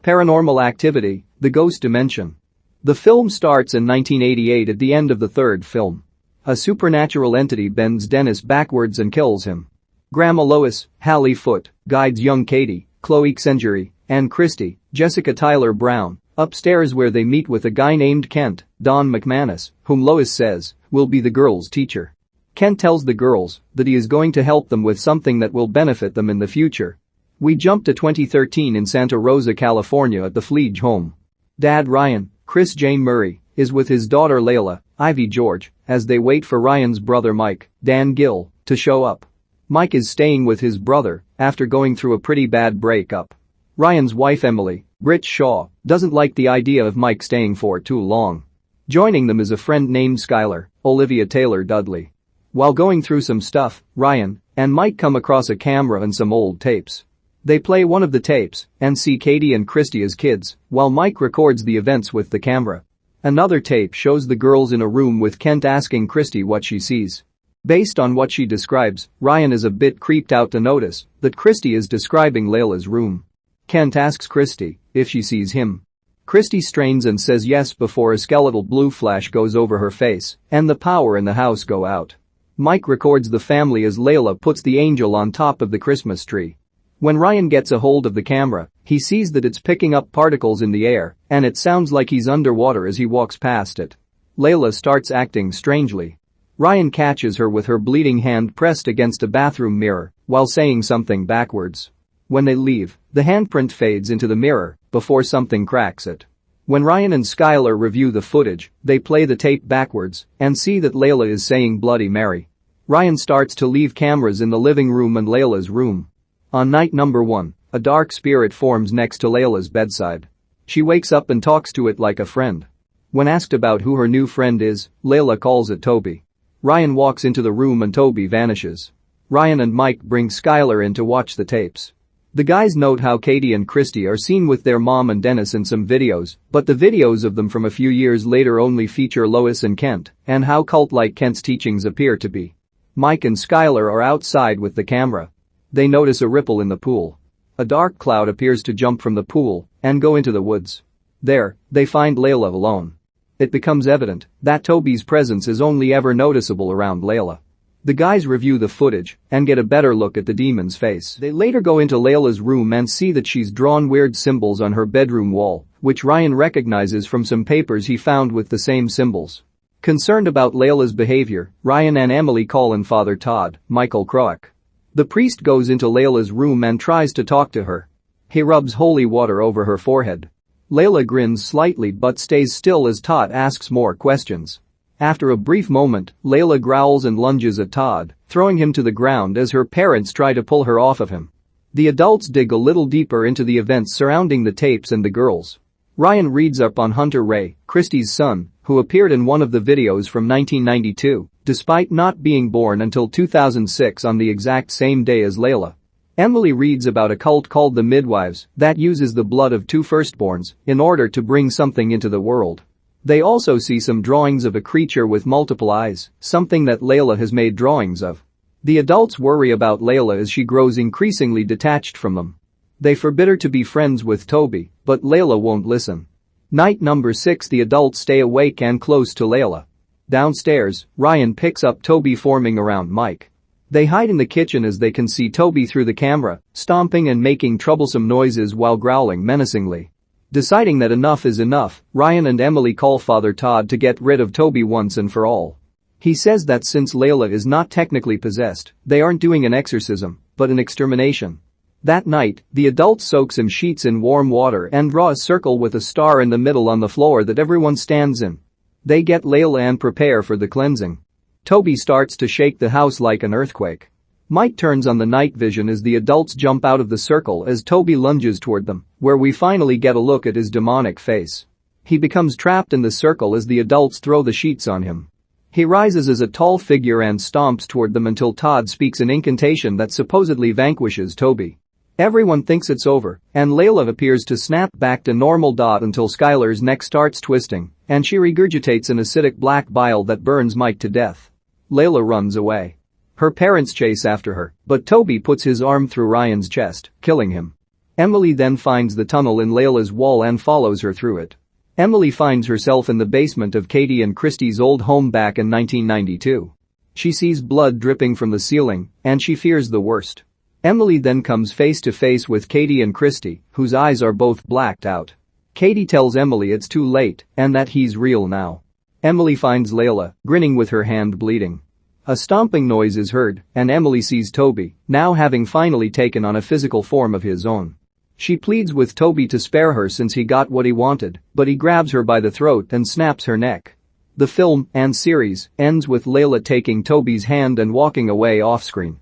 Paranormal Activity, The Ghost Dimension. The film starts in 1988 at the end of the third film. A supernatural entity bends Dennis backwards and kills him. Grandma Lois, Hallie Foote, guides young Katie, Chloe Csengery, and Christy, Jessica Tyler Brown, upstairs where they meet with a guy named Kent, Don McManus, whom Lois says will be the girls' teacher. Kent tells the girls that he is going to help them with something that will benefit them in the future. We jump to 2013 in Santa Rosa, California at the Fleege home. Dad Ryan, ChrisJMurray, is with his daughter Layla, Ivy George, as they wait for Ryan's brother Mike, Dan Gill, to show up. Mike is staying with his brother after going through a pretty bad breakup. Ryan's wife Emily, Brit Shaw, doesn't like the idea of Mike staying for too long. Joining them is a friend named Skylar, Olivia Taylor Dudley. While going through some stuff, Ryan and Mike come across a camera and some old tapes. They play one of the tapes and see Katie and Christy as kids, while Mike records the events with the camera. Another tape shows the girls in a room with Kent asking Christy what she sees. Based on what she describes, Ryan is a bit creeped out to notice that Christy is describing Layla's room. Kent asks Christy if she sees him. Christy strains and says yes before a skeletal blue flash goes over her face and the power in the house go out. Mike records the family as Layla puts the angel on top of the Christmas tree. When Ryan gets a hold of the camera, he sees that it's picking up particles in the air and it sounds like he's underwater as he walks past it. Layla starts acting strangely. Ryan catches her with her bleeding hand pressed against a bathroom mirror while saying something backwards. When they leave, the handprint fades into the mirror before something cracks it. When Ryan and Skylar review the footage, they play the tape backwards and see that Layla is saying Bloody Mary. Ryan starts to leave cameras in the living room and Layla's room. On night number 1, a dark spirit forms next to Layla's bedside. She wakes up and talks to it like a friend. When asked about who her new friend is, Layla calls it Toby. Ryan walks into the room and Toby vanishes. Ryan and Mike bring Skylar in to watch the tapes. The guys note how Katie and Christy are seen with their mom and Dennis in some videos, but the videos of them from a few years later only feature Lois and Kent, and how cult-like Kent's teachings appear to be. Mike and Skylar are outside with the camera. They notice a ripple in the pool. A dark cloud appears to jump from the pool and go into the woods. There, they find Layla alone. It becomes evident that Toby's presence is only ever noticeable around Layla. The guys review the footage and get a better look at the demon's face. They later go into Layla's room and see that she's drawn weird symbols on her bedroom wall, which Ryan recognizes from some papers he found with the same symbols. Concerned about Layla's behavior, Ryan and Emily call in Father Todd, Michael Krawic. The priest goes into Layla's room and tries to talk to her. He rubs holy water over her forehead. Layla grins slightly but stays still as Todd asks more questions. After a brief moment, Layla growls and lunges at Todd, throwing him to the ground as her parents try to pull her off of him. The adults dig a little deeper into the events surrounding the tapes and the girls. Ryan reads up on Hunter Ray, Christy's son, who appeared in one of the videos from 1992, despite not being born until 2006 on the exact same day as Layla. Emily reads about a cult called the Midwives that uses the blood of 2 firstborns in order to bring something into the world. They also see some drawings of a creature with multiple eyes, something that Layla has made drawings of. The adults worry about Layla as she grows increasingly detached from them. They forbid her to be friends with Toby, but Layla won't listen. Night number 6, the adults stay awake and close to Layla. Downstairs, Ryan picks up Toby forming around Mike. They hide in the kitchen as they can see Toby through the camera, stomping and making troublesome noises while growling menacingly. Deciding that enough is enough, Ryan and Emily call Father Todd to get rid of Toby once and for all. He says that since Layla is not technically possessed, they aren't doing an exorcism, but an extermination. That night, the adults soak some sheets in warm water and draw a circle with a star in the middle on the floor that everyone stands in. They get Layla and prepare for the cleansing. Toby starts to shake the house like an earthquake. Mike turns on the night vision as the adults jump out of the circle as Toby lunges toward them, where we finally get a look at his demonic face. He becomes trapped in the circle as the adults throw the sheets on him. He rises as a tall figure and stomps toward them until Todd speaks an incantation that supposedly vanquishes Toby. Everyone thinks it's over, and Layla appears to snap back to normal. Until Skylar's neck starts twisting, and she regurgitates an acidic black bile that burns Mike to death. Layla runs away. Her parents chase after her, but Toby puts his arm through Ryan's chest, killing him. Emily then finds the tunnel in Layla's wall and follows her through it. Emily finds herself in the basement of Katie and Christie's old home back in 1992. She sees blood dripping from the ceiling, and she fears the worst. Emily then comes face to face with Katie and Christie, whose eyes are both blacked out. Katie tells Emily it's too late and that he's real now. Emily finds Layla, grinning with her hand bleeding. A stomping noise is heard, and Emily sees Toby, now having finally taken on a physical form of his own. She pleads with Toby to spare her since he got what he wanted, but he grabs her by the throat and snaps her neck. The film and series ends with Layla taking Toby's hand and walking away off-screen.